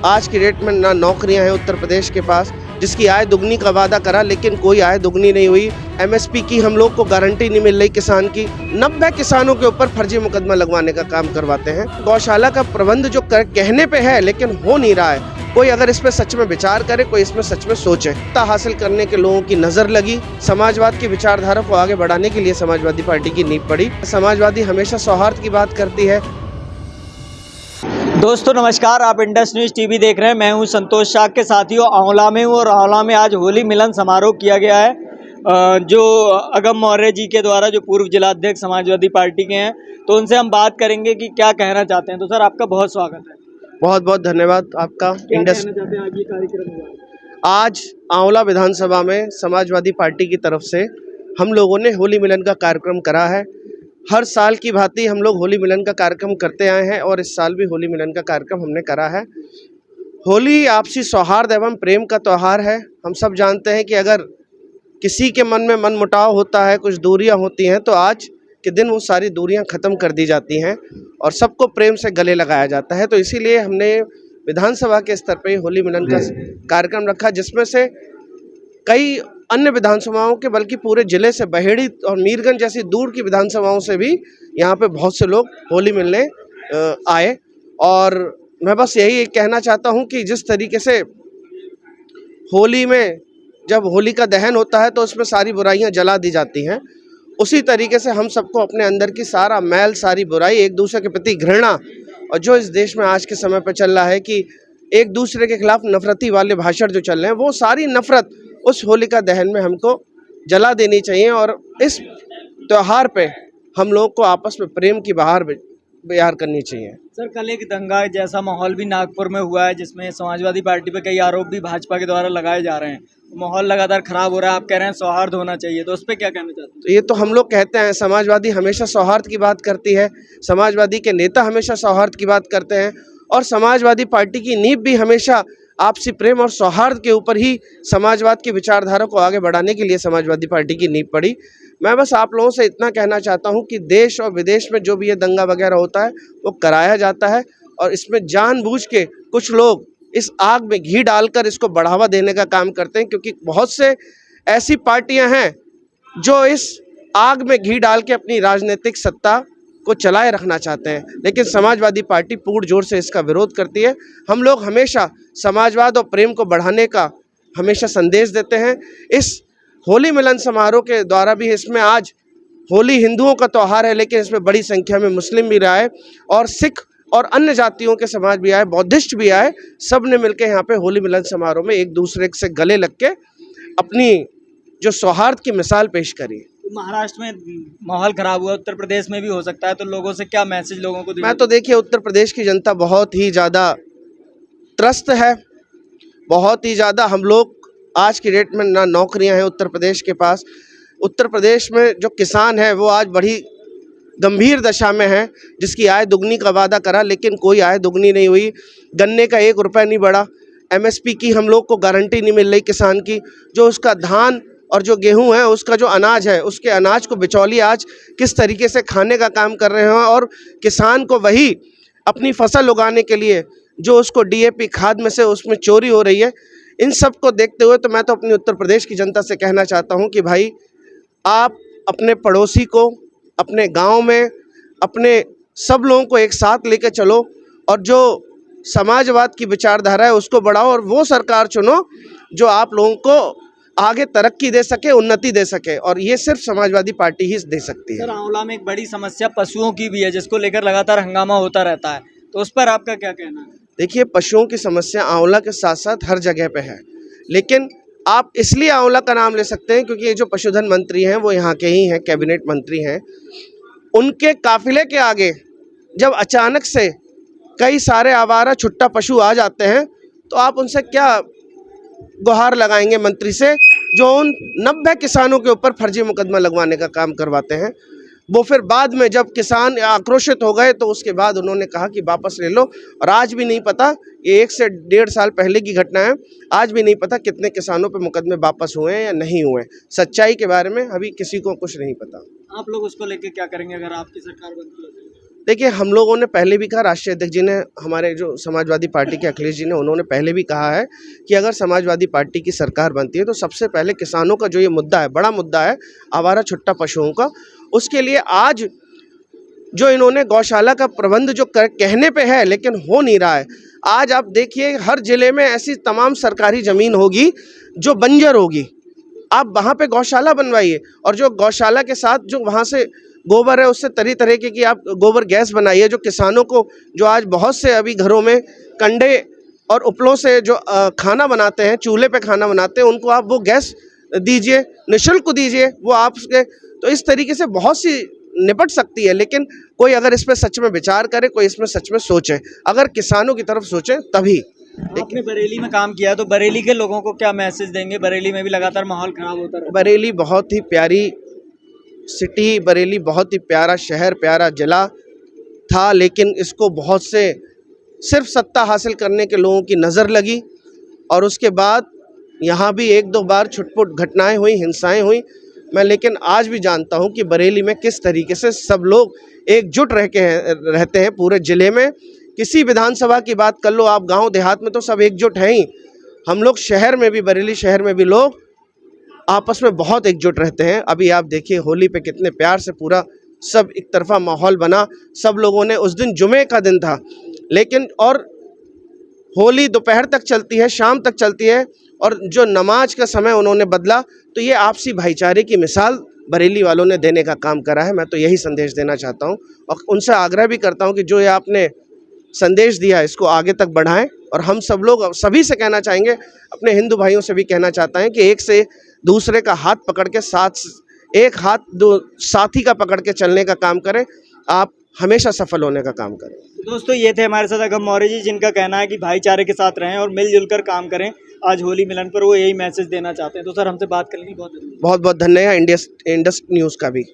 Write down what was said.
आज की डेट में ना नौकरियां हैं उत्तर प्रदेश के पास, जिसकी आय दुगनी का वादा करा लेकिन कोई आय दुगनी नहीं हुई। एमएसपी की हम लोग को गारंटी नहीं मिल रही किसान की। 90 किसानों के ऊपर फर्जी मुकदमा लगवाने का काम करवाते हैं। गौशाला का प्रबंध जो कहने पे है लेकिन हो नहीं रहा है। कोई अगर इस पे सच में विचार करे, कोई इसमें सच में सोचे। सत्ता हासिल करने के लोगों की नजर लगी। समाजवाद की विचारधारा को आगे बढ़ाने के लिए समाजवादी पार्टी की नींव पड़ी। समाजवादी हमेशा सौहार्द की बात करती है। दोस्तों नमस्कार, आप इंडस न्यूज़ टीवी देख रहे हैं। मैं हूं संतोष शाह के साथियों आंवला में हूं और आंवला में आज होली मिलन समारोह किया गया है जो अगम मौर्य जी के द्वारा, जो पूर्व जिलाध्यक्ष समाजवादी पार्टी के हैं, तो उनसे हम बात करेंगे कि क्या कहना चाहते हैं। तो सर, आपका बहुत स्वागत है। बहुत बहुत धन्यवाद आपका। इंडस कहना चाहते हैं आज ये कार्यक्रम हुआ? आज आंवला विधानसभा में समाजवादी पार्टी की तरफ से हम लोगों ने होली मिलन का कार्यक्रम करा है। हर साल की भांति हम लोग होली मिलन का कार्यक्रम करते आए हैं और इस साल भी होली मिलन का कार्यक्रम हमने करा है। होली आपसी सौहार्द एवं प्रेम का त्यौहार है। हम सब जानते हैं कि अगर किसी के मन में मनमुटाव होता है, कुछ दूरियां होती हैं, तो आज के दिन वो सारी दूरियां ख़त्म कर दी जाती हैं और सबको प्रेम से गले लगाया जाता है। तो इसीलिए हमने विधानसभा के स्तर पे होली मिलन का कार्यक्रम रखा, जिसमें से कई अन्य विधानसभाओं के, बल्कि पूरे ज़िले से, बहेड़ी और मीरगंज जैसी दूर की विधानसभाओं से भी यहाँ पे बहुत से लोग होली मिलने आए। और मैं बस यही कहना चाहता हूँ कि जिस तरीके से होली में जब होली का दहन होता है तो उसमें सारी बुराइयाँ जला दी जाती हैं, उसी तरीके से हम सबको अपने अंदर की सारा मैल, सारी बुराई, एक दूसरे के प्रति घृणा, और जो इस देश में आज के समय पर चल रहा है कि एक दूसरे के खिलाफ नफरती वाले भाषण जो चल रहे हैं, वो सारी नफरत उस होलिका दहन में हमको जला देनी चाहिए। और इस त्यौहार पे हम लोग को आपस में प्रेम की बहार करनी चाहिए। सर, कल एक दंगा जैसा माहौल भी नागपुर में हुआ है, जिसमें समाजवादी पार्टी पे कई आरोप भी भाजपा के द्वारा लगाए जा रहे हैं। माहौल लगातार खराब हो रहा है, आप कह रहे हैं सौहार्द होना चाहिए, तो उस पर क्या कहना चाहते हैं? तो ये तो हम लोग कहते हैं, समाजवादी हमेशा सौहार्द की बात करती है, समाजवादी के नेता हमेशा सौहार्द की बात करते हैं और समाजवादी पार्टी की नींव भी हमेशा आपसी प्रेम और सौहार्द के ऊपर ही समाजवाद की विचारधारा को आगे बढ़ाने के लिए समाजवादी पार्टी की नींव पड़ी। मैं बस आप लोगों से इतना कहना चाहता हूं कि देश और विदेश में जो भी ये दंगा वगैरह होता है वो कराया जाता है और इसमें जानबूझ के कुछ लोग इस आग में घी डालकर इसको बढ़ावा देने का काम करते हैं, क्योंकि बहुत से ऐसी पार्टियां हैं जो इस आग में घी डाल के अपनी राजनीतिक सत्ता को चलाए रखना चाहते हैं, लेकिन समाजवादी पार्टी पूर्ण जोर से इसका विरोध करती है। हम लोग हमेशा समाजवाद और प्रेम को बढ़ाने का हमेशा संदेश देते हैं। इस होली मिलन समारोह के द्वारा भी, इसमें आज होली हिंदुओं का त्यौहार है, लेकिन इसमें बड़ी संख्या में मुस्लिम भी आए और सिख और अन्य जातियों के समाज भी आए, बौद्धिस्ट भी आए। सब ने मिलकर यहाँ पे होली मिलन समारोह में एक दूसरे से गले लग के अपनी जो सौहार्द की मिसाल पेश करी। महाराष्ट्र में माहौल खराब हुआ, उत्तर प्रदेश में भी हो सकता है, तो लोगों से क्या मैसेज लोगों को? मैं तो देखिए, उत्तर प्रदेश की जनता बहुत ही ज़्यादा त्रस्त है, बहुत ही ज़्यादा। हम लोग आज की डेट में ना नौकरियां हैं उत्तर प्रदेश के पास। उत्तर प्रदेश में जो किसान है वो आज बड़ी गंभीर दशा में है, जिसकी आय दुगनी का वादा करा लेकिन कोई आय दुगनी नहीं हुई। गन्ने का 1 रुपया नहीं बढ़ा। एमएसपी की हम लोग को गारंटी नहीं मिल रही किसान की। जो उसका धान और जो गेहूं है, उसका जो अनाज है, उसके अनाज को बिचौलिए आज किस तरीके से खाने का काम कर रहे हैं और किसान को वही अपनी फसल उगाने के लिए जो उसको डीएपी खाद में से उसमें चोरी हो रही है। इन सब को देखते हुए तो मैं तो अपनी उत्तर प्रदेश की जनता से कहना चाहता हूं कि भाई, आप अपने पड़ोसी को, अपने गांव में, अपने सब लोगों को एक साथ लेकर चलो और जो समाजवाद की विचारधारा है उसको बढ़ाओ और वो सरकार चुनो जो आप लोगों को आगे तरक्की दे सके, उन्नति दे सके, और ये सिर्फ समाजवादी पार्टी ही दे सकती है। सर, आंवला में एक बड़ी समस्या पशुओं की भी है, जिसको लेकर लगातार हंगामा होता रहता है, तो उस पर आपका क्या कहना है? देखिए, पशुओं की समस्या आंवला के साथ साथ हर जगह पे है, लेकिन आप इसलिए आंवला का नाम ले सकते हैं क्योंकि ये जो पशुधन मंत्री हैं वो यहाँ के ही हैं, कैबिनेट मंत्री हैं। उनके काफिले के आगे जब अचानक से कई सारे आवारा छुट्टा पशु आ जाते हैं तो आप उनसे क्या गुहार लगाएंगे मंत्री से, जो उन 90 किसानों के ऊपर फर्जी मुकदमा लगवाने का काम करवाते हैं। वो फिर बाद में जब किसान आक्रोशित हो गए तो उसके बाद उन्होंने कहा कि वापस ले लो, और आज भी नहीं पता, ये 1 से 1.5 साल पहले की घटना है, आज भी नहीं पता कितने किसानों पे मुकदमे वापस हुए हैं या नहीं हुए। सच्चाई के बारे में अभी किसी को कुछ नहीं पता। आप लोग उसको लेके क्या करेंगे अगर आपकी सरकार बनती है? देखिए, हम लोगों ने पहले भी कहा, राष्ट्रीय अध्यक्ष जी ने, हमारे जो समाजवादी पार्टी के अखिलेश जी ने, उन्होंने पहले भी कहा है कि अगर समाजवादी पार्टी की सरकार बनती है तो सबसे पहले किसानों का जो ये मुद्दा है, बड़ा मुद्दा है आवारा छुट्टा पशुओं का, उसके लिए आज जो इन्होंने गौशाला का प्रबंध जो कहने पे है लेकिन हो नहीं रहा है। आज आप देखिए, हर जिले में ऐसी तमाम सरकारी ज़मीन होगी जो बंजर होगी, आप वहाँ पे गौशाला बनवाइए, और जो गौशाला के साथ जो वहाँ से गोबर है उससे तरह की आप गोबर गैस बनाइए, जो किसानों को, जो आज बहुत से अभी घरों में कंडे और उपलों से जो खाना बनाते हैं, चूल्हे पे खाना बनाते हैं, उनको आप वो गैस दीजिए, निःशुल्क दीजिए, वो आपके, तो इस तरीके से बहुत सी निपट सकती है। लेकिन कोई अगर इस पर सच में विचार करे, कोई इसमें सच में सोचे, अगर किसानों की तरफ सोचे तभी। आपने बरेली में काम किया, तो बरेली के लोगों को क्या मैसेज देंगे? बरेली में भी लगातार माहौल खराब होता है। बरेली बहुत ही प्यारी सिटी, बरेली बहुत ही प्यारा शहर, प्यारा जिला था, लेकिन इसको बहुत से सिर्फ सत्ता हासिल करने के लोगों की नज़र लगी, और उसके बाद यहाँ भी एक दो बार छुटपुट घटनाएं हुई, हिंसाएं हुई। मैं लेकिन आज भी जानता हूँ कि बरेली में किस तरीके से सब लोग एकजुट रहते हैं पूरे ज़िले में। किसी विधानसभा की बात कर लो आप, गांव देहात में तो सब एकजुट हैं ही, हम लोग शहर में भी, बरेली शहर में भी लोग आपस में बहुत एकजुट रहते हैं। अभी आप देखिए, होली पे कितने प्यार से पूरा सब एक तरफा माहौल बना, सब लोगों ने, उस दिन जुमे का दिन था, लेकिन और होली दोपहर तक चलती है, शाम तक चलती है, और जो नमाज का समय उन्होंने बदला, तो ये आपसी भाईचारे की मिसाल बरेली वालों ने देने का काम करा है। मैं तो यही संदेश देना चाहता हूँ, और उनसे आग्रह भी करता हूँ कि जो ये आपने संदेश दिया इसको आगे तक बढ़ाएं। और हम सब लोग सभी से कहना चाहेंगे, अपने हिंदू भाइयों से भी कहना चाहता है कि एक से दूसरे का हाथ पकड़ के, एक हाथ दो साथी का पकड़ के चलने का काम करें, आप हमेशा सफल होने का काम करें। दोस्तों, ये थे हमारे साथ अगम मौर्य जी, जिनका कहना है कि भाईचारे के साथ रहें और मिलजुल कर काम करें। आज होली मिलन पर वो यही मैसेज देना चाहते हैं। तो सर, हमसे बात करने के लिए बहुत बहुत धन्यवाद इंडस न्यूज़ का भी।